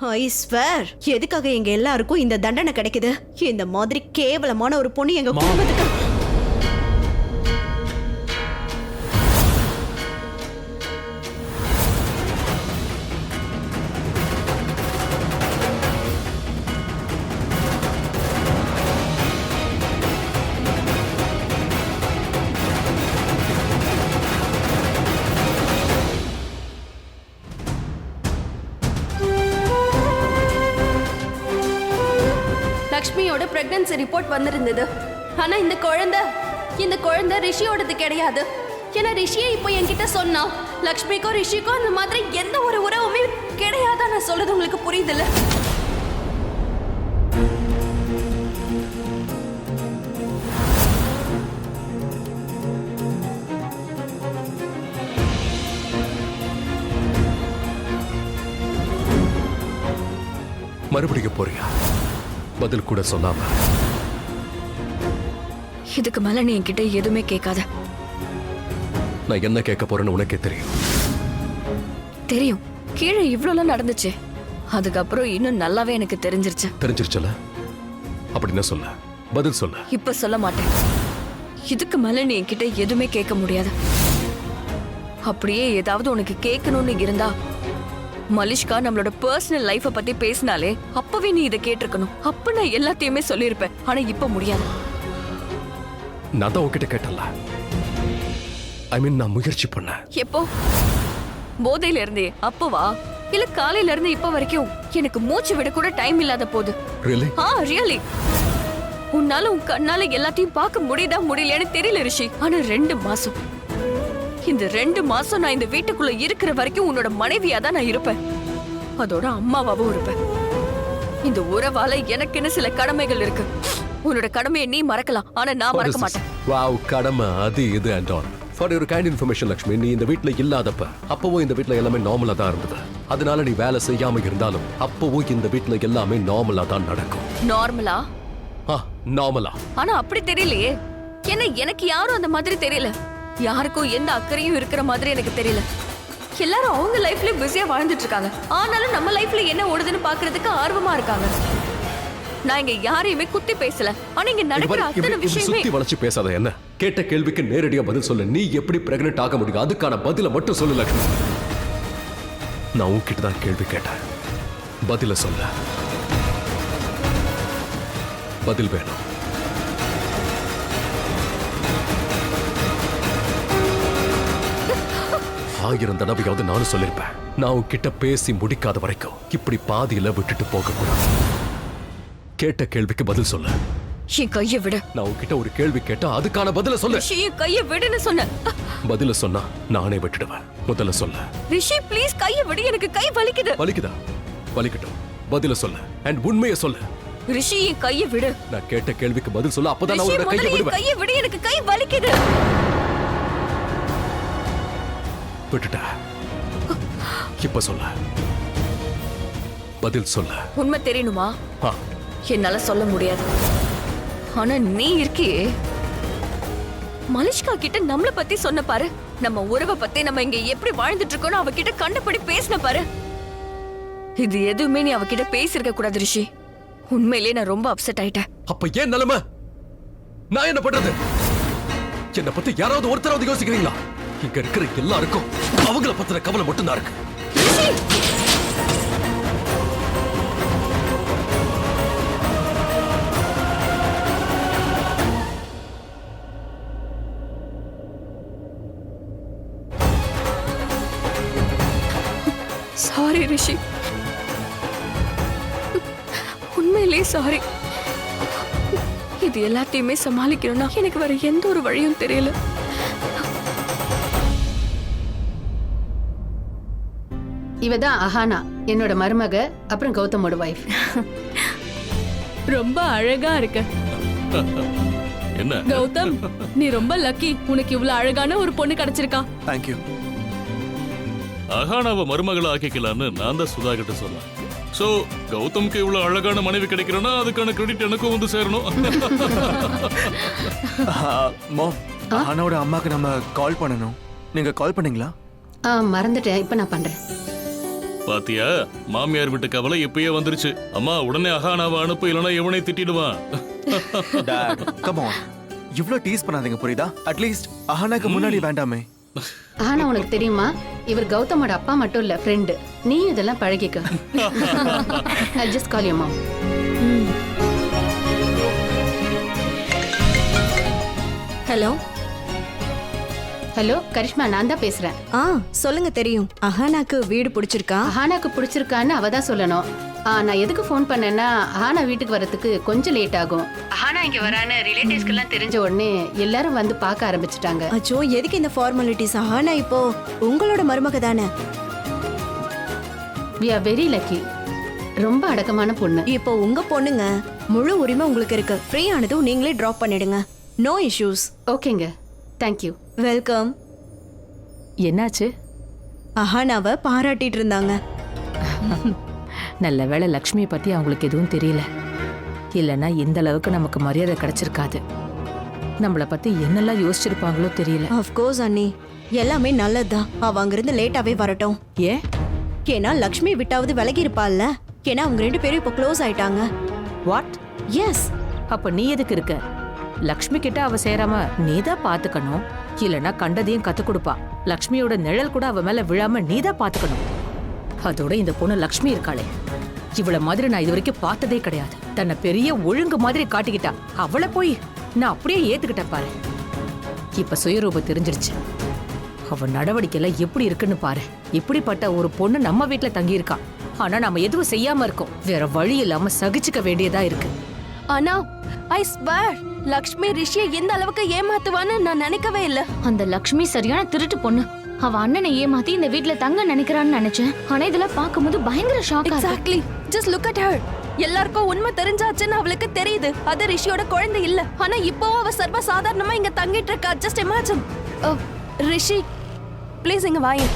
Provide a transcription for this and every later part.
I swear, எதுக்காக எங்க எல்லாருக்கும் இந்த தண்டனை கிடைக்குது? இந்த மாதிரி கேவலமான ஒரு பொண்ணு எங்க குடும்பத்துக்கு. லக்ஷ்மியோட பிரெக்னன்சி ரிப்போர்ட் வந்திருந்தது. ஆனா இந்த குழந்தை ரிஷியோடது கிடையாது. ஏன்னா ரிஷியை இப்போ என்கிட்ட சொன்னா லக்ஷ்மிக்கும் ரிஷிக்கும் அந்த மாதிரி எந்த ஒரு உறவுமே கிடையாதா நான் சொல்றது உங்களுக்கு புரியுதுல்ல? மறுபடியும் போறியா? பதில் கூட சொல்லாம. இதுக்கு மேல நீ என்கிட்ட எதுவுமே கேட்காத. நான் என்ன கேட்க போறேன்னு உனக்கே தெரியும். தெரியும், கீழே இவ்வளவு நடந்துச்சு. அதுக்கப்புறம் இன்னும் நல்லாவே எனக்கு தெரிஞ்சிருச்சுல. அப்படின்னா சொல்ல, பதில் சொல்ல. இப்ப சொல்ல மாட்டேன். இதுக்கு மேல நீ என்கிட்ட எதுவுமே கேட்க முடியாது. அப்படியே ஏதாவது உனக்கு கேட்கணும்னு இருந்தா மலிஷ்கா நம்மளோட பர்சனல் லைஃப பத்தி பேசினாலே அப்பவே நீ இதை கேட்டிருக்கணும். அப்ப நான் எல்லாத்தையுமே சொல்லியிருப்பேன். ஆனா இப்ப முடியாது. நான் தான் உன்கிட்ட கேட்டல. நான் முயற்சி பண்ண. எப்போ? போதையில இருந்தே அப்பவா? இல்ல காலையில இருந்து இப்ப வரைக்கும் எனக்கு மூச்சு விட கூட டைம் இல்லாத போது. ரியலி உன்னால உன் கண்ணால எல்லாத்தையும் பார்க்க முடியலையான்னு தெரியல ரிஷி. ஆனா 2 மாசம், இந்த 2 மாசம் நான் இந்த வீட்டுக்குள்ள இருக்கிற வரைக்கும் உன்னோட மனைவியா தான் நான் இருப்பேன். அதோட அம்மாவாவும் இருப்பேன். இந்த உறவால எனக்குன்னு சில கடமைகள் இருக்கு. உன்னோட கடமையை நீ மறக்கலாம், ஆனா நான் மறக்க மாட்டேன். வாவ், கடமை அது இது and all. For your kind information, Lakshmi, நீ இந்த வீட்ல இல்லாதப்ப அப்பவும் இந்த வீட்ல எல்லாமே நார்மலா தான் இருந்தது. அதனால நீ வேலை செய்யாம இருந்தாலும் அப்பவும் இந்த வீட்ல எல்லாமே நார்மலா தான் நடக்கும். நார்மலா? நார்மலா. ஆனா அப்படி தெரியலையே. என்ன, எனக்கு யாரும் அந்த மாதிரி தெரியல. யாருக்கும் எந்த அக்கறையும் இருக்கிற மாதிரி எனக்கு தெரியல. எல்லாரும் அவங்க லைஃப்ல பிஸியா வாழ்ந்துட்டு இருக்காங்க. ஆனாலும் நம்ம லைஃப்ல என்ன ஓடுதுன்னு பாக்குறதுக்கு ஆர்வமா இருக்காங்க. நான் இங்க யாரையுமே குத்தி பேசல. ஆனா இங்க நடக்கிற அத்தனை விஷயமே சுத்தி வளைச்சு பேசாத. என்ன கேட்ட கேள்விக்கு நேரடியா பதில் சொல்லு. நீ எப்படி பிரெக்னன்ட் ஆக முடியும்? அதுக்கான பதில மட்டும் சொல்லு லக்ஷ்மி. நான் உன்கிட்ட தான் கேள்வி கேட்டேன். பதில சொல்ல. பதில் வேணும். ஆயிரம் தடவையாவது நானும் சொல்லிருப்பேன். நான் உன்கிட்ட பேசி முடிக்காத வரைக்கும் இப்படி பாதியில விட்டுட்டு போக கூடாது. கேட்ட கேள்விக்கு பதில் சொல்ல. என் கையை விடு. நான் உன்கிட்ட ஒரு கேள்வி கேட்டா அதுக்கான பதில சொல்ல. ரிஷி, என் கையை விடுன்னு சொன்ன. பதில சொன்னா நானே விட்டுடுவேன். முதல்ல சொல்ல. ரிஷி ப்ளீஸ், கையை விடு. எனக்கு கை வலிக்குது. வலிக்குதா? வலிக்கட்டும். பதில சொல்ல. அண்ட் உண்மையை சொல்ல. ரிஷி, என் கையை விடு. நான் கேட்ட கேள்விக்கு பதில் சொல்ல. அப்பதான் நான் உன்னோட கையை விடுவேன். கையை விடு. எனக்கு கை வலிக்குது. விட்டுட்ட. இப்ப சொல்ல. பதில் சொல்ல. உண்மை தெரியணுமா? என்னால சொல்ல முடியாது. ஆனா நீ இருக்கியே, மலிஷ்கா கிட்ட நம்மள பத்தி சொன்ன பாரு. நம்ம உறவை பத்தி, நம்ம இங்க எப்படி வாழ்ந்துட்டு இருக்கோம்னு அவகிட்ட கண்டுபடி பேசின பாரு. இது எதுவுமே நீ அவகிட்ட பேசிருக்க கூடாது ரிஷி. உண்மையிலேயே நான் ரொம்ப அப்செட் ஆயிட்டேன். அப்ப ஏன் நிலைமை? நான் என்ன பண்றது? என்ன பத்தி யாராவது ஒருத்தராவது யோசிக்கிறீங்களா? இங்க இருக்கிற எல்லாருக்கும் அவங்கள பத்தின கவலை மட்டும்தான் இருக்கு. சாரி ரிஷி, உண்மையிலே சாரி. இது எல்லாத்தையுமே சமாளிக்கணும்னா எனக்கு வேற எந்த ஒரு வழியும் தெரியல. இவதான் அஹானா, என்னோட மருமக, அப்புறம் கௌதமோட வைஃப். ரொம்ப அழகா இருக்க. என்ன கௌதம், நீ ரொம்ப லக்கி. உனக்கு இவ்வளவு அழகான ஒரு பொண்ணு கிடைச்சிருக்கா. Thank you. அஹானாவை மருமகளை ஆக்கிக்கலான்னு நான் தான் சுதா கிட்ட சொன்னேன். சோ கௌதம்க்கு இவ்வளவு அழகான மனைவி கிடைக்கிறனா அதுக்கான கிரெடிட் எனக்கும் வந்து சேரணும். அஹானாவோட அம்மாக்கு நம்ம கால் பண்ணணும். நீங்க கால் பண்ணீங்களா? மறந்துட்டேன், இப்ப நான் பண்றேன். பாத்தியா, மாமியார் வீட்டு கவலை இப்பயே வந்துருச்சு. அம்மா உடனே அஹானாவை அனுப்பு, இல்லைன்னா இவனை திட்டிடுவான். டாட் கம் ஆன், இவ்ளோ டீஸ் பண்ணாதீங்க புரியுதா? அட்லீஸ்ட் அஹானாக்கு முன்னாடி வேண்டாமே. ஆனா உனக்கு தெரியுமா, இவர் கௌதமோட அப்பா மட்டும் இல்ல, ஃப்ரெண்டு. நீ இதெல்லாம் பழகிக்க. I'll just call your mom. Hello hello Karishma, நான் தான் பேசுறேன். சொல்லுங்க. தெரியும், அஹானாக்கு வீடு பிடிச்சிருக்கா? அஹானாக்கு பிடிச்சிருக்கான்னு அவ தான் சொல்லணும். நான் எதுக்கு ஃபோன் பண்ணேன்னா, அஹானா வீட்டுக்கு வரதுக்கு கொஞ்சம் லேட் ஆகும். அஹானா இங்க வரான்னு ரிலேட்டிவ்ஸ்க்கு எல்லாம் தெரிஞ்ச உடனே எல்லாரும் வந்து பார்க்க ஆரம்பிச்சிட்டாங்க. அச்சோ, எதுக்கு இந்த ஃபார்மாலிட்டிஸ்? அஹானா இப்போ உங்களோட மருமக தானே? we are very lucky. ரொம்ப அடக்கமான பொண்ணு. இப்போ உங்க பொண்ணுங்க, முழு உரிமை உங்களுக்கு இருக்கு. ஃப்ரீ ஆனதும் நீங்களே டிராப் பண்ணிடுங்க. No issues. ஓகேங்க, தேங்க்யூ. வெல்கம். என்னாச்சு? அஹானாவை பாராட்டிட்டு இருந்தாங்க. நல்ல வேளை லக்ஷ்மியை பத்தி அவங்களுக்கு எதுவும் தெரியல. இல்லைன்னா இந்த அளவுக்கு நமக்கு மரியாதை கிடைச்சிருக்காது. நம்மளை பத்தி என்னெல்லாம் யோசிச்சிருப்பாங்களோ தெரியல. ஆஃப்கோர்ஸ் அண்ணி, எல்லாமே நல்லதுதான். அவ அங்கிருந்து லேட்டாவே வரட்டும். ஏன்? ஏன்னா லக்ஷ்மி விட்டாவது விலகி இருப்பாள்ல. ஏன்னா அவங்க 2 பேரும் இப்போ க்ளோஸ் ஆயிட்டாங்க. வாட்? எஸ். அப்ப நீ எதுக்கு இருக்க? லக்ஷ்மி கிட்ட அவ சேராம நீதான் பாத்துக்கணும். இல்லைன்னா கண்டதையும் கத்து கொடுப்பா. லக்ஷ்மியோட நிழல் கூட அவ மேல விழாம நீதான் பாத்துக்கணும். அதோட இந்த பொண்ணு லக்ஷ்மி இருக்காளே, இவள மாதிரி நான் இது வரைக்கும் பார்த்ததே கிடையாது. தன்னை பெரிய ஒழுங்கு மாதிரி காட்டிக்கிட்டா. அவளை போய் நான் அப்படியே ஏத்துக்கிட்டேன் பாரு. இப்ப சுயரூப தெரிஞ்சிருச்சு. அவ நடவடிக்கைல எப்படி இருக்குன்னு பாரு. இப்படிப்பட்ட ஒரு பொண்ணு நம்ம வீட்டுல தங்கி இருக்கா. ஆனா நாம எதுவும் செய்யாம இருக்கோம். வேற வழி இல்லாம சகிச்சுக்க வேண்டியதா இருக்கு. ஆனா ஐ ஸ்வேர், லக்ஷ்மி ரிஷியை எந்த அளவுக்கு ஏமாத்துவான்னு நான் நினைக்கவே இல்ல. அந்த லக்ஷ்மி சரியான திருட்டு பொண்ணு. அவ அண்ணனை ஏமாத்தி இந்த வீட்ல தங்க நினைக்கிறான்னு நினைச்சேன். ஆனா இதெல்லாம் பார்க்கும்போது பயங்கர shock. Exactly, just look at her. எல்லாருக்கும் உண்மை தெரிஞ்சாச்சுன்னு அவளுக்கு தெரியுது. அது ரிஷியோட குழந்தை இல்ல. ஆனா இப்போ அவ சர்வ சாதாரணமா இங்க தங்கிட்டு இருக்கா. Just imagine. ரிஷி ப்ளீஸ் இங்க வாங்க.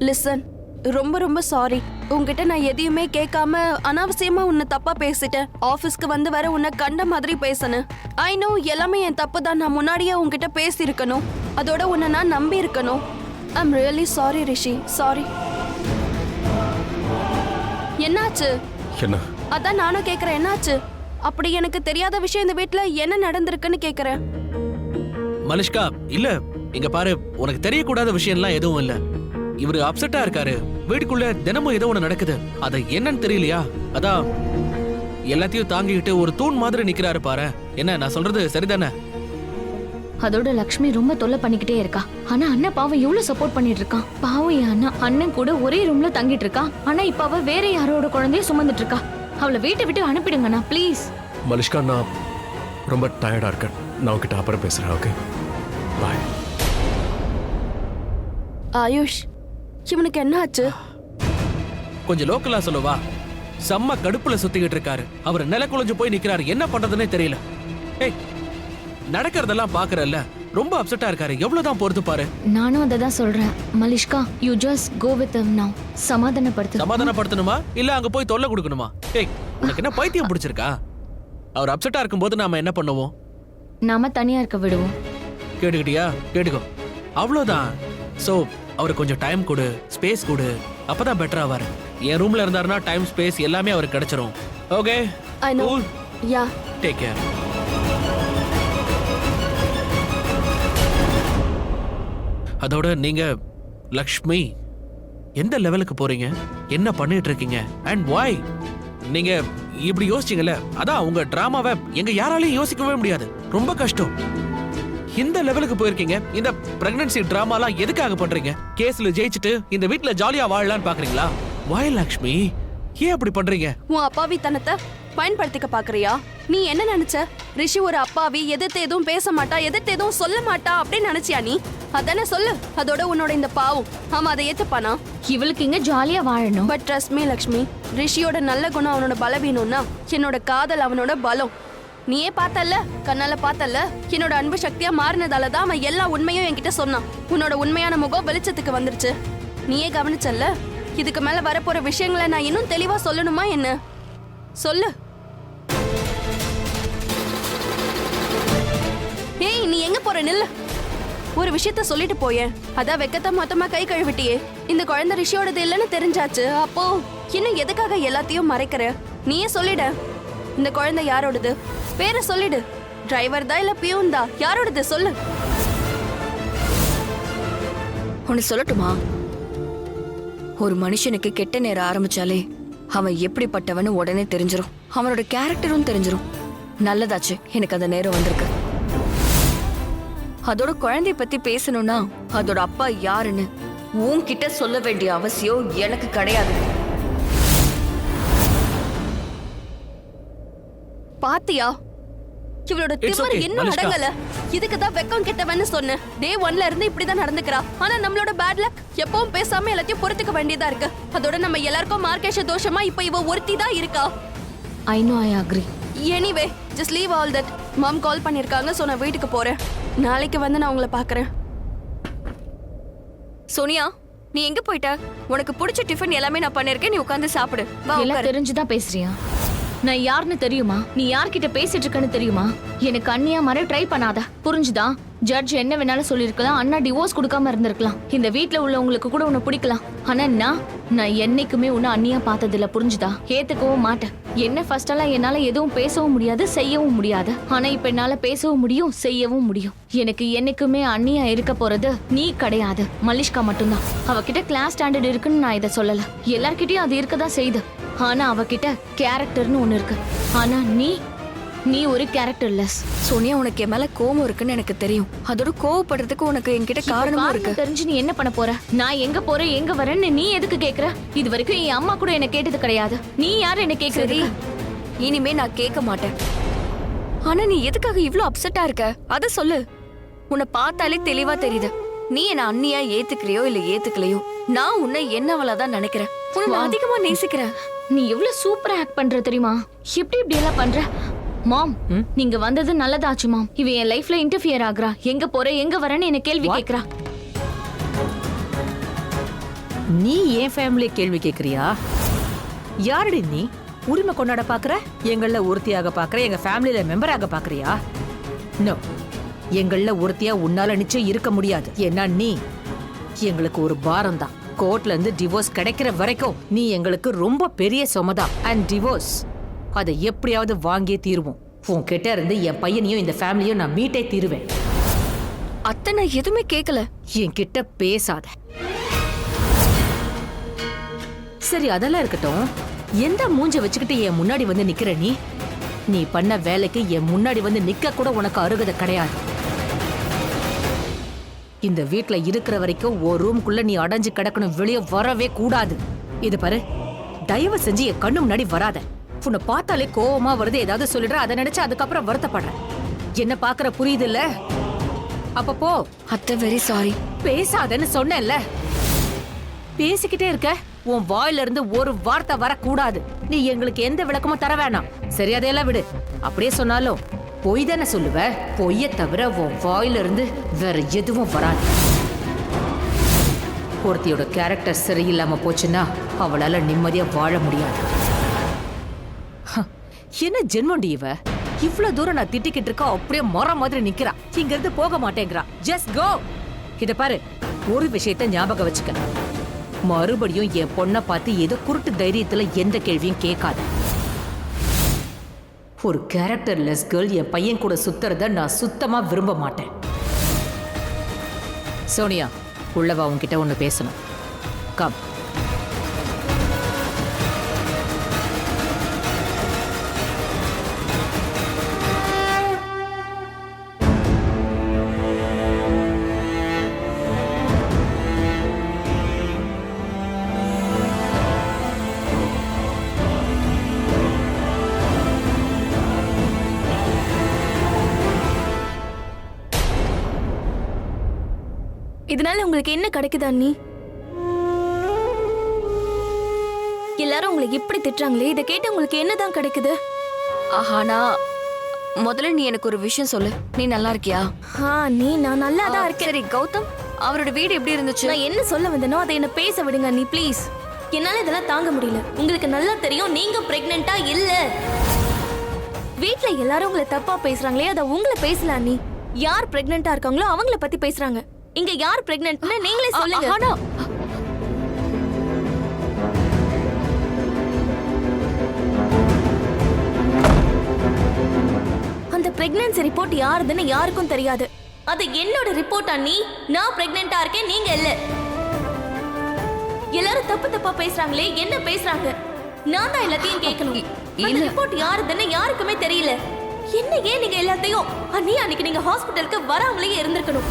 லிசன், ரொம்ப ரொம்ப சாரி. உங்ககிட்ட நான் எதையுமே கேட்காம அனாவசியமா உன்னை தப்பா பேசிட்டேன். ஆபீஸ்க்கு வந்து வர உன்னை கண்ட மாதிரி பேசணும். ஐ நோ, எல்லாமே என் தப்பு தான். நான் முன்னாடியே உங்ககிட்ட பேசியிருக்கணும். அதோட உன்னை நான் நம்பி இருக்கணும். I am really sorry Rishi, sorry. என்னாச்சு? என்ன? அதான் நானும் கேக்குறேன், என்னாச்சு? அப்படி எனக்கு தெரியாத விஷயம் இந்த வீட்ல என்ன நடந்திருக்குன்னு கேக்குறேன். மனுஷ்கா, இல்ல இங்க பாரு, உனக்கு தெரியக்கூடாத விஷயம்லாம் எதுவும் இல்ல. இவரு அப்செட்டா இருக்காரு. வீட்டுக்குள்ள தினமும் ஏதோ ஒண்ணு நடக்குது. அது என்னன்னு தெரியலையா? அதான் எல்லாத்தையும் தாங்கிக்கிட்டு ஒரு தூண் மாதிரி நிக்கிறாரு பாரு. என்ன நான் சொல்றது சரிதானே? அதோட லக்ஷ்மி ரொம்ப தொல்லை பண்ணிக்கிட்டே இருக்கா. ஆனா அண்ணன் பாவம் எவ்வளவு சப்போர்ட் பண்ணிட்டு இருக்கான். பாவம் என் அண்ணா. அண்ணன் கூட ஒரே ரூம்ல தங்கிட்டு இருக்கா. ஆனா இப்ப அவ வேற யாரோட குழந்தைய சுமந்துட்டு இருக்கா. அவளை வீட்டை விட்டு அனுப்பிடுங்கண்ணா ப்ளீஸ். மனுஷ்கா, நான் ரொம்ப டயர்டா இருக்கேன். நான் உங்ககிட்ட அப்புறம் பேசுறேன். ஓகே, பாய். ஆயுஷ், இவனுக்கு என்ன ஆச்சு? கொஞ்சம் லோக்கலா சொல்லவா? செம்ம கடுப்புல சுத்திக்கிட்டு இருக்காரு. அவர் நில குழஞ்சு போய் நிக்கிறாரு. என்ன பண்றதுன்னே தெரியல. ஏய், நடக்கிறதெல்லாம் பாக்குறல்ல, ரொம்ப அப்செட்டா இருக்காரு. எவ்வளவுதான் பொறுத்து பாரு. நானும் அதை தான் சொல்றேன். Malishka, you just go with him now. சமாதானப்படுத்தணுமா இல்ல அங்க போய் தொல்லை கொடுக்கணுமா? ஏய், உனக்கு என்ன பைத்தியம் பிடிச்சிருக்கா? அவர் அப்செட்டா இருக்கும்போது நாம என்ன பண்ணுவோம்? நாம தனியா இருக்க விடுவோம். கேட்டுக்கிட்டியா? கேட்டுக்கோ, அவ்வளவுதான். சோ அவருக்கு கொஞ்சம் டைம் கொடு, ஸ்பேஸ் கொடு. அப்பதான் பெட்டரா ஆவாரு. என் ரூம்ல இருந்தாருன்னா டைம், ஸ்பேஸ் எல்லாமே அவருக்கு கிடைச்சிரும். Okay, I know. Yeah, take care. அதோட நீங்க லக்ஷ்மி எந்த லெவலுக்கு போறீங்க? என்ன பண்ணிட்டு இருக்கீங்க? And why? நீங்க இப்படி யோசிச்சீங்கல்ல, அதான் உங்க டிராமாவை எங்க யாராலையும் யோசிக்கவே முடியாது. ரொம்ப கஷ்டம். இந்த லெவலுக்கு போயிருக்கீங்க. இந்த பிரெக்னன்சி டிராமாலாம் எதுக்காக பண்றீங்க? கேஸ்ல ஜெயிச்சுட்டு இந்த வீட்ல ஜாலியா வாழலாம்னு பாக்குறீங்களா? why லக்ஷ்மி? ஏன் அப்படி பண்றீங்க? உன் அப்பாவித்தனத்தை பயன்படுத்திக்க பாக்குறியா? நீ என்ன நினைச்ச? ரிஷி ஒரு அப்பாவி, எதிர்த்து எதுவும் பேச மாட்டா, எதிர்த்து எதுவும் சொல்ல மாட்டா அப்படின்னு நினைச்சியா நீ? அதானே சொல்லு. அதோட உன்னோட இந்த பாவம், ஆமா அதை ஏத்துப்பானா? இவளுக்கு இங்க ஜாலியா வாழணும். பட் ட்ரஸ்ட் மீ லக்ஷ்மி, ரிஷியோட நல்ல குணம் அவனோட பலவீனம்னா என்னோட காதல் அவனோட பலம். நீயே பார்த்தல்ல, கண்ணால பார்த்தல்ல, என்னோட அன்பு சக்தியா மாறினதால தான் அவன் எல்லா உண்மையும் என்கிட்ட சொன்னான். உன்னோட உண்மையான முகம் வெளிச்சத்துக்கு வந்துருச்சு. நீயே கவனிச்சல்ல? இதுக்கு மேல வரப்போற விஷயங்களை நான் இன்னும் தெளிவா சொல்லணுமா என்ன? சொல்லு. ஏய், நீ எங்க போற? நில்லு. ஒரு விஷயத்த சொல்லிட்டு போயேன். அதான் வெக்கத்தை மொத்தமா கை கழுவிட்டியே. இந்த குழந்தை ரிஷியோடது இல்லைன்னு தெரிஞ்சாச்சு. அப்போ இன்னும் எதுக்காக எல்லாத்தையும் மறைக்கிற? நீயே சொல்லிட. இந்த குழந்தை யாரோடது? பேரை சொல்லிடு. டிரைவர் தான் இல்ல பியூன் தான்? யாரோடது சொல்லு. உன்னை சொல்லட்டுமா? ஒரு மனுஷனுக்கு கெட்ட நேரம் ஆரம்பிச்சாலே அவன் எப்படிப்பட்டவன்னு உடனே தெரிஞ்சிரும். அவனோட கேரக்டரும் தெரிஞ்சிரும். நல்லதாச்சு எனக்கு அந்த நேரம் வந்திருக்கு. அதோட குழந்தைய பத்தி பேசணும்னா அதோட அப்பா யாருன்னு உன்கிட்ட சொல்ல வேண்டிய அவசியம் எனக்கு கிடையாது. பாத்தியா இவளோட திமிரு இன்னும் அடங்கல. இதுக்குதான் வெக்கம் கெட்டவன்னு சொன்னேன். டே 1ல இருந்து இப்படிதான் நடந்துக்கிறா. ஆனா நம்மளோட பேட் லக் எப்பவும் பேசாம எல்லாத்தையும் பொறுத்துக்க வேண்டியதா இருக்கு. அதோட நம்ம எல்லாருக்கும் மார்க்கேஷ தோஷமா இப்ப இவ ஒருத்தி தான் இருக்கா. I know, I agree. Anyway just leave all that. Mom call பண்ணிருக்காங்க. சோ நான் வீட்டுக்கு போறேன். நாளைக்கு வந்து நான் உங்களை பாக்குறேன். சோனியா, நீ எங்க போயிட்ட? உனக்கு பிடிச்ச டிஃபன் எல்லாமே நான் பண்ணிருக்கேன். நீ உட்கார்ந்து சாப்பிடு. வா எல்லாம் உட்காரு. தெரிஞ்சுதான் பேசுறியா? நான் யாருன்னு தெரியுமா? நீ யார்கிட்ட பேசிட்டு இருக்கன்னு தெரியுமா? எனக்கு அண்ணியா மாதிரி ட்ரை பண்ணாத, புரிஞ்சுதா? ஜட்ஜ் என்ன வேணாலும் சொல்லிருக்கலாம். அண்ணா டிவோர்ஸ் கொடுக்காம இருந்திருக்கலாம். இந்த வீட்ல உள்ளவங்களுக்கு கூட உன்னை பிடிக்கலாம். ஆனா நான் என்னைக்குமே உன்னை அண்ணியா பார்த்ததில்ல, புரிஞ்சுதா? ஏத்துக்கவும் மாட்டேன். என்ன ஃபர்ஸ்ட் எல்லாம் என்னால எதுவும் பேசவும் முடியாது, செய்யவும் முடியாது. ஆனா இப்ப என்னால பேசவும் முடியும், செய்யவும் முடியும். எனக்கு என்னைக்குமே அண்ணியா இருக்க போறது நீ கிடையாது, மலிஷ்கா மட்டும்தான். அவகிட்ட கிளாஸ் ஸ்டாண்டர்ட் இருக்குன்னு நான் இதை சொல்லல. எல்லார்கிட்டயும் அது இருக்கதான் செய்யுது. ஆனா அவகிட்ட கேரக்டர்னு ஒண்ணு இருக்கு. ஆனா நீ ஒரு கேரக்டர்லெஸ். சோனியா, உனக்கு என் மேல கோவம் இருக்குன்னு எனக்கு தெரியும். அதோட கோவப்படுறதுக்கு உனக்கு என்கிட்ட காரணமும் இருக்கு. தெரிஞ்சு நீ என்ன பண்ண போற? நான் எங்க போறேன் எங்க வரேன்னு நீ எதுக்கு கேக்குற? இது வரைக்கும் என் அம்மா கூட என்ன கேட்டது கிடையாது. நீ யாரு என்ன கேக்குறது? இனிமே நான் கேட்க மாட்டேன். ஆனா நீ எதுக்காக இவ்ளோ அப்செட்டா இருக்க? அத சொல்லு. உன்னை பார்த்தாலே தெளிவா தெரியுது. நீ என்ன அண்ணியா ஏத்துக்கலையோ இல்ல ஏத்துக்கலையோ, நான் உன்னை என்னவளாதான் நினைக்கிறேன். உன்னை அதிகமா நேசிக்கிறேன். நீ எவ்வளவு சூப்பரா ஆக்ட் பண்ற தெரியுமா? இப்படி எல்லாம் பண்ற? மாம், நீங்க வந்தது நல்லதாச்சு மாம். இவ என் லைஃப்ல இன்டர்ஃபியர் ஆகுறா. எங்க போற எங்க வரேன்னு என்ன கேள்வி கேக்குறா. நீ ஏன் ஃபேமிலியை கேள்வி கேக்குறியா? யாரடி நீ? உரிமை கொண்டாட பாக்குற? எங்கள ஒருத்தியாக பாக்குற? எங்க ஃபேமிலியில மெம்பராக பாக்குறியா? நோ, எங்கள ஒருத்தியா உன்னால நிச்சயம் இருக்க முடியாது. ஏன்னா நீ எங்களுக்கு ஒரு பாரம் தான். கோர்ட்ல இருந்து டிவோர்ஸ் கிடைக்கிற வரைக்கும் நீ எங்களுக்கு ரொம்ப பெரிய சுமதா. அண்ட் டிவோர்ஸ் அதை எப்படியாவது வாங்கியே தீருவோம். உன்கிட்ட இருந்து என் பையனையும் இந்த ஃபேமிலியும் நான் மீட்டே தீருவேன். அத்தை, நான் எதுவுமே கேட்கல. என்கிட்ட பேசாத. சரி, அதெல்லாம் இருக்கட்டும். எந்த மூஞ்ச வச்சுக்கிட்டு என் முன்னாடி வந்து நிக்கிற நீ? நீ பண்ண வேலைக்கு என் முன்னாடி வந்து நிக்க கூட உனக்கு அருகதை கிடையாது. இந்த வீட்ல இருக்கிற வரைக்கும் ஒரு ரூம்குள்ள நீ அடைஞ்சு கிடக்கணும், வெளியே வரவே கூடாது. இது பாரு, தயவு செஞ்சு என் கண்ணு முன்னாடி வராத. உன்னை பார்த்தாலே கோவமா வருது, ஏதாவது சொல்லிடுற, அதை நினைச்சு அதுக்கப்புறம் வருத்தப்படுறேன். என்ன பாக்குற புரியுது இல்ல? அப்பப்போ அத்தை, வெரி சாரி. பேசாதன்னு சொன்னேன்ல. பேசிக்கிட்டே இருக்க. உன் வாயில இருந்து ஒரு வார்த்தை வரக்கூடாது. நீ எங்களுக்கு எந்த விளக்கமும் தர வேணாம். சரி, அதையெல்லாம் விடு. அப்படியே சொன்னாலும் பொய் தானே சொல்லுவ. பொய்ய தவிர உன் வாயில இருந்து வேற எதுவும் வராது. ஒருத்தியோட கேரக்டர் சரியில்லாம போச்சுன்னா அவளால நிம்மதியா வாழ முடியாது. என்ன ஜென்மண்டி இவ? இவ்வளவு தூரம் நான் திட்டிக்கிட்டு இருக்கா, அப்படியே மரம் மாதிரி நிக்கிறா. இங்க இருந்து போக மாட்டேங்கிறா. Just go. இத பாரு, ஒரு விஷயத்த ஞாபகம் வச்சுக்க. மறுபடியும் என் பொண்ணை பார்த்து ஏதோ குருட்டு தைரியத்துல எந்த கேள்வியும் கேட்காத. ஒரு கேரக்டர்லெஸ் கேர்ள் என் பையன் கூட சுத்துறத நான் சுத்தமா விரும்ப மாட்டேன். சோனியா, உள்ளவா, உன்கிட்ட ஒண்ணு பேசணும். கம். இதனால உங்களுக்கு என்ன கிடைக்குது அண்ணி? எல்லாரும் உங்களை இப்படி திட்டுறாங்களே, இதை கேட்டு உங்களுக்கு என்னதான் கிடைக்குது? ஆனா முதல்ல நீ எனக்கு ஒரு விஷயம் சொல்லு. நீ நல்லா இருக்கியா? நான் நல்லா தான் இருக்கேன். சரி, கௌதம் அவரோட வீடு எப்படி இருந்துச்சு? நான் என்ன சொல்ல வந்தேனோ அதை என்ன பேச விடுங்க அண்ணி, ப்ளீஸ். என்னால இதெல்லாம் தாங்க முடியல. உங்களுக்கு நல்லா தெரியும் நீங்க பிரெக்னெண்டா இல்ல. வீட்ல எல்லாரும் உங்களை தப்பா பேசுறாங்களே, அதை உங்களை பேசல அண்ணி. யார் பிரெக்னெண்டா இருக்காங்களோ அவங்கள பத்தி பேசுறாங்க. இங்க யார் பிரெக்னென்ட்னு நீங்களே சொல்லுங்க. ஆனா அந்த பிரெக்னன்சி ரிப்போர்ட் யாருதுன்னு யாருக்கும் தெரியாது. அது என்னோட ரிப்போர்ட் அண்ணி. நான் பிரெக்னெண்டா இருக்கேன், நீங்க இல்ல. எல்லாரும் தப்பு தப்பா பேசுறாங்களே, என்ன பேசுறாங்க? நான் தான் எல்லாத்தையும் கேட்கணும். இந்த ரிப்போர்ட் யாருதுன்னு யாருக்குமே தெரியல. என்ன ஏன் நீங்க எல்லாத்தையும் அண்ணி அன்னைக்கு நீங்க ஹாஸ்பிட்டலுக்கு வராமலே இருந்திருக்கணும்.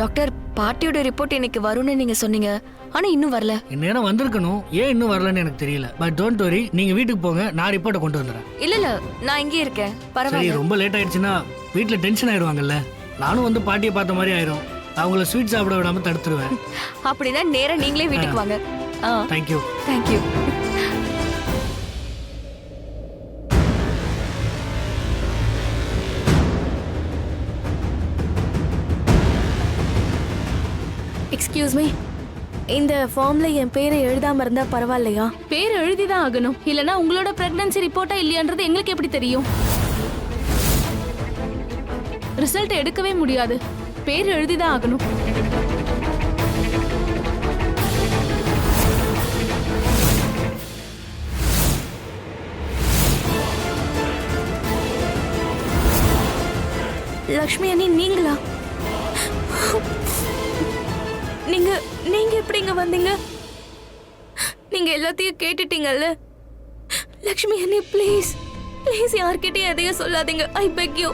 டாக்டர், பாட்டியோட ரிப்போர்ட் இன்னைக்கு வரும்னு நீங்க சொன்னீங்க, ஆனா இன்னும் வரல. இந்நேரம் வந்திருக்கணும், ஏன் இன்னும் வரலன்னு எனக்கு தெரியல. பட் டோன்ட் வரி, நீங்க வீட்டுக்கு போங்க, நான் ரிப்போர்ட்டை கொண்டு வந்துடுறேன். இல்ல நான் இங்கே இருக்கேன், சரி, பரவாயில்ல. ரொம்ப லேட் ஆயிடுச்சுன்னா வீட்டில் டென்ஷன் ஆயிடுவாங்கல்ல. நானும் வந்து பாட்டியை பார்த்த மாதிரி ஆயிரும். அவங்கள ஸ்வீட் சாப்பிட விடாம தடுத்துருவேன். அப்படின்னா நேரா நீங்களே வீட்டுக்கு வாங்க. தேங்க்யூ. தேங்க்யூ. எக்ஸ்கியூஸ் மீ, இந்த ஃபார்ம்ல என் பேரை எழுதாம இருந்தா பரவாயில்லையா? பேர் எழுதிதான் ஆகணும், இல்லனா உங்களோட பிரெக்னன்சி ரிப்போர்ட்டா இல்லையான்றது எங்களுக்கு எப்படி தெரியும்? ரிசல்ட் எடுக்கவே முடியாது, பேர் எழுதிதான் ஆகணும். லக்ஷ்மி அண்ணி, நீங்களா? நீங்க நீங்க எப்படி இங்க வந்தீங்க? நீங்க எல்லாத்தையும் கேட்டுட்டீங்கல்ல? லக்ஷ்மி அண்ணி, ப்ளீஸ் ப்ளீஸ் யார்கிட்டயும் எதையும் சொல்லாதீங்க, ஐ பெக் யூ.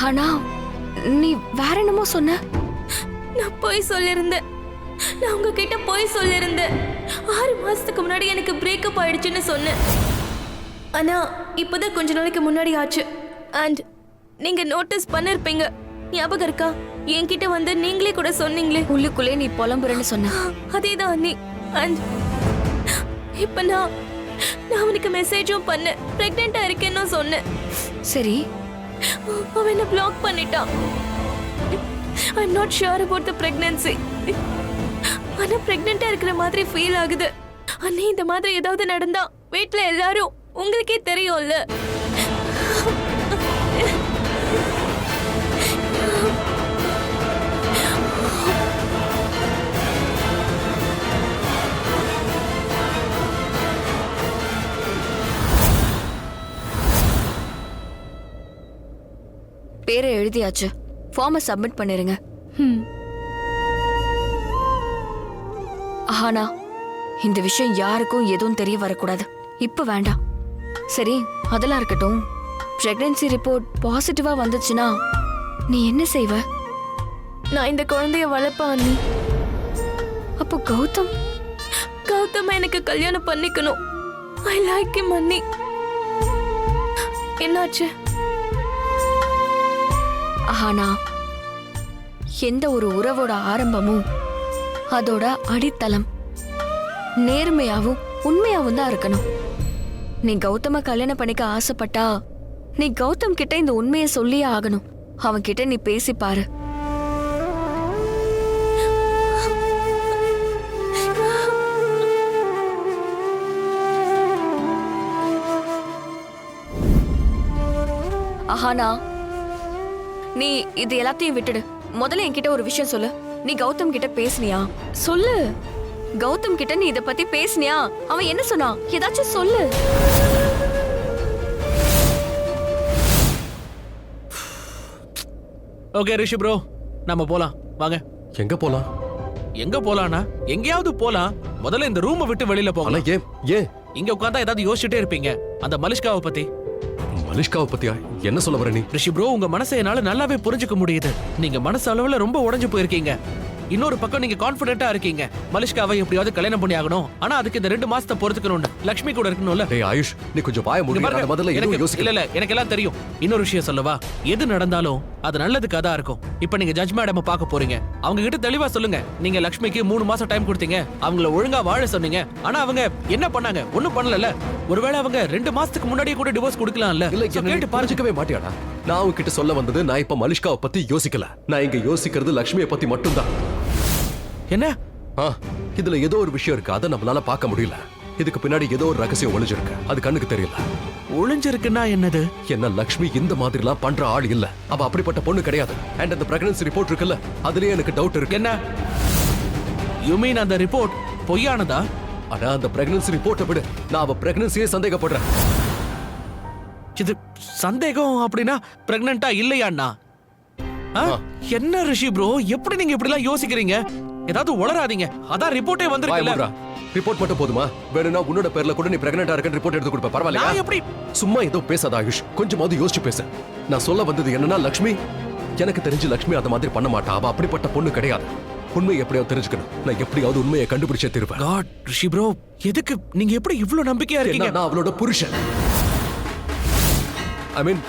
ஆனா நீ வேற என்னமோ சொன்ன. நான் போய் சொல்லிருந்தேன், நான் உங்ககிட்ட போய் சொல்லிருந்தேன். 6 மாசத்துக்கு முன்னாடி எனக்கு பிரேக்கப் ஆயிடுச்சுன்னு சொன்னேன். ஆனா இப்போதான் கொஞ்ச நாளைக்கு முன்னாடி ஆச்சு. அண்ட் நீங்க நோட்டீஸ் பண்ணிருப்பீங்க, ஞாபகம் இருக்கா? என்கிட்ட வந்து நீங்களே கூட சொன்னீங்களே, உள்ளுக்குள்ளே நீ புலம்புறன்னு சொன்ன. அதேதான் அண்ணி. அண்ட் இப்ப நான் அவனுக்கு மெசேஜும் பண்ணேன், பிரெக்னெண்டா இருக்கேன்னு சொன்னேன். சரி, அவன் என்ன பிளாக் பண்ணிட்டான். I am not sure about the pregnancy. ஆனா பிரெக்னெண்டா இருக்கிற மாதிரி ஃபீல் ஆகுது. அண்ணி, இந்த மாதிரி ஏதாவது நடந்தா வீட்ல எல்லாரும் உங்களுக்கே தெரியும்ல. பேரை எழுதியாச்சு, ஃபார்மை சப்மிட் பண்ணிருங்க. ஆனா இந்த விஷயம் யாருக்கும் எதுவும் தெரிய வரக்கூடாது. இப்ப வேண்டாம். சரி, அதெல்லாம் இருக்கட்டும். பிரெக்னன்சி ரிப்போர்ட் பாசிட்டிவா வந்துச்சுன்னா நீ என்ன செய்வ? நான் இந்த குழந்தைய வளர்ப்பேன் அண்ணி. அப்போ கௌதம் எனக்கு கல்யாணம் பண்ணிக்கணும். ஐ லைக் ஹிம் அண்ணி. என்னாச்சு? ஆனா எந்த ஒரு உறவோட ஆரம்பமும் அதோட அடித்தளம் நேர்மையாவும் உண்மையாவும் தான் இருக்கணும். நீ கௌதம கல்யாணம் பண்ணிக்க ஆசைப்பட்டா நீ கௌதம் கிட்ட இந்த உண்மையை சொல்லியே ஆகணும். அவன் கிட்ட நீ பேசி பாரு. ஆனா நீ இது எல்லாத்தையும் விட்டுடு. முதல்ல என்கிட்ட ஒரு விஷயம் சொல்லு. நீ கௌதம் கிட்ட பேசுனியா? சொல்லு. கௌதம் கிட்ட நீ இத பத்தி பேசுனியா? அவன் என்ன சொன்னான்? ஏதாச்சும் சொல்லு. ஓகே ரிஷி ப்ரோ, நம்ம போலாம் வாங்க. எங்க போலாம்? எங்க போலாம்னா எங்கேயாவது போலாம். முதல்ல இந்த ரூமை விட்டு வெளியில போகலாம். ஏன் ஏன் இங்க உட்கார்ந்தா ஏதாவது யோசிச்சுட்டே இருப்பீங்க. அந்த மலிஷ்காவை பத்தி. மலிஷ்காவை பத்தியா என்ன சொல்ல வர நீ? ரிஷி ப்ரோ, உங்க மனசை என்னால நல்லாவே புரிஞ்சுக்க முடியுது. நீங்க மனசு அளவுல ரொம்ப உடைஞ்சு போயிருக்கீங்க. இன்னொரு பக்கம் நீங்க கான்ஃபிடென்ட்டா இருக்கீங்க. மலிஷ்காவை எப்படியாவது கல்யாணம் பண்ணி ஆகணும். ஆனா அதுக்கு இந்த 2 மாசத்தை பொறுத்துக்கணும். லக்ஷ்மி கூட இருக்கணும்ல. டேய் ஆயுஷ், நீ கொஞ்சம் வாய மூடு. நான் முதல்ல எதுவும் யோசிக்கல. இல்ல எனக்கு எல்லாம் தெரியும். இன்னொரு விஷயம் சொல்லவா? எது நடந்தாலும் அது நல்லதுக்கு தான் இருக்கும். இப்போ நீங்க ஜட்ஜ் மேடம் பார்க்க போறீங்க. அவங்க கிட்ட தெளிவா சொல்லுங்க. நீங்க லக்ஷ்மிக்கு 3 மாசம் டைம் கொடுத்தீங்க. அவங்கள ஒழுங்கா வாழ சொன்னீங்க. ஆனா அவங்க என்ன பண்ணாங்க? ஒண்ணும் பண்ணல. ஒருவேளை அவங்க 2 மாசத்துக்கு முன்னாடியே கூட டிவோர்ஸ் கொடுக்கலாம்ல. இல்ல கேட்டு பாருக்கவே மாட்டியாடா? நான் உன்கிட்ட சொல்ல வந்தது, நான் இப்ப மலிஷ்காவை பத்தி யோசிக்கல. நான் இங்க யோசிக்கிறது லக்ஷ்மியை பத்தி மட்டும்தான். என்ன? இதுல ஏதோ ஒரு விஷயம் இருக்கு, அதை நம்மளால பார்க்க முடியல. இதுக்கு பின்னாடி ஏதோ ஒரு ரகசியம் ஒளிஞ்சிருக்கு, அது கண்ணுக்கு தெரியல. ஒளிஞ்சிருக்குன்னா என்னது? என்ன லக்ஷ்மி இந்த மாதிரிலாம் பண்ற ஆள் இல்ல. அவ அப்படிப்பட்ட பொண்ணு கிடையாது. அண்ட் அந்த பிரெக்னன்சி ரிப்போர்ட் இருக்குல்ல, அதுலயே எனக்கு டவுட் இருக்கு. என்ன யூ மீன் அந்த ரிப்போர்ட் பொய்யானதா? ஆனா அந்த பிரெக்னன்சி ரிப்போர்ட்டை விட நான் அவ பிரெக்னன்சியே சந்தேகப்படுறேன். இது சந்தேகம் அப்படின்னா பிரெக்னண்டா இல்லையாண்ணா? என்ன ரிஷி ப்ரோ, எப்படி நீங்க இப்படி எல்லாம் யோசிக்கிறீங்க? ஏதாவது உளராதீங்க. அதான் ரிப்போர்ட்டே வந்திருக்குல்ல. ரிப்போர்ட் மட்டும் போதுமா? வேணும்னா உன்னோட பேர்ல கூட நீ பிரெக்னண்டா இருக்கன்னு ரிப்போர்ட் எடுத்து கொடுப்ப. பரவாயில்லையா? நான் எப்படி? சும்மா ஏதோ பேசாத ஆயுஷ், கொஞ்சமாவது யோசிச்சு பேசு. நான் சொல்ல வந்தது என்னன்னா லக்ஷ்மி, எனக்கு தெரிஞ்சு லக்ஷ்மி அந்த மாதிரி பண்ண மாட்டா. அவ அப்படிப்பட்ட பொண்ணு கிடையாது. உண்மை எப்படியாவது தெரிஞ்சுக்கணும். நான் எப்படியாவது உண்மையை கண்டுபிடிச்சே தீர்ப்பேன். காட் ரிஷி ப்ரோ, எதுக்கு நீங்க எப்படி இவ்ளோ நம்பிக்கையா இருக்கீங்க? நான் அவளோட புருஷன். ஐ மீன்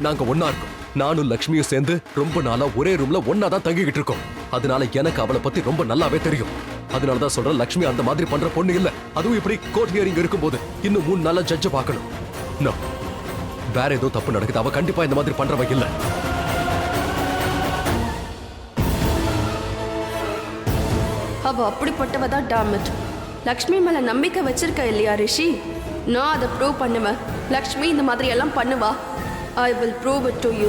நாங்க ஒண்ணா இருக்கோம். நானும் லக்ஷ்மியும் சேர்ந்து ரொம்ப நாளா ஒரே ரூம்ல ஒண்ணா தான் தங்கிக்கிட்டு இருக்கோம். அதனால எனக்கு அவளை பத்தி ரொம்ப நல்லாவே தெரியும். அதனாலதான் சொல்றேன், லக்ஷ்மி அந்த மாதிரி பண்ற பொண்ணு இல்ல. அதுவும் இப்படி கோர்ட் ஹியரிங் இருக்கும்போது இன்னும் 3 நாளா ஜட்ஜ பார்க்கணும். நோ, வேற ஏதோ தப்பு நடக்குது. அவ கண்டிப்பா இந்த மாதிரி பண்றவ இல்ல. அவ அப்படிப்பட்டவ தான். டாமிட், லக்ஷ்மி மேல நம்பிக்கை வச்சிருக்க இல்லையா ரிஷி? நான் அதை ப்ரூவ் பண்ணுவேன். லக்ஷ்மி இந்த மாதிரி எல்லாம் பண்ணுவா. I will prove it to you.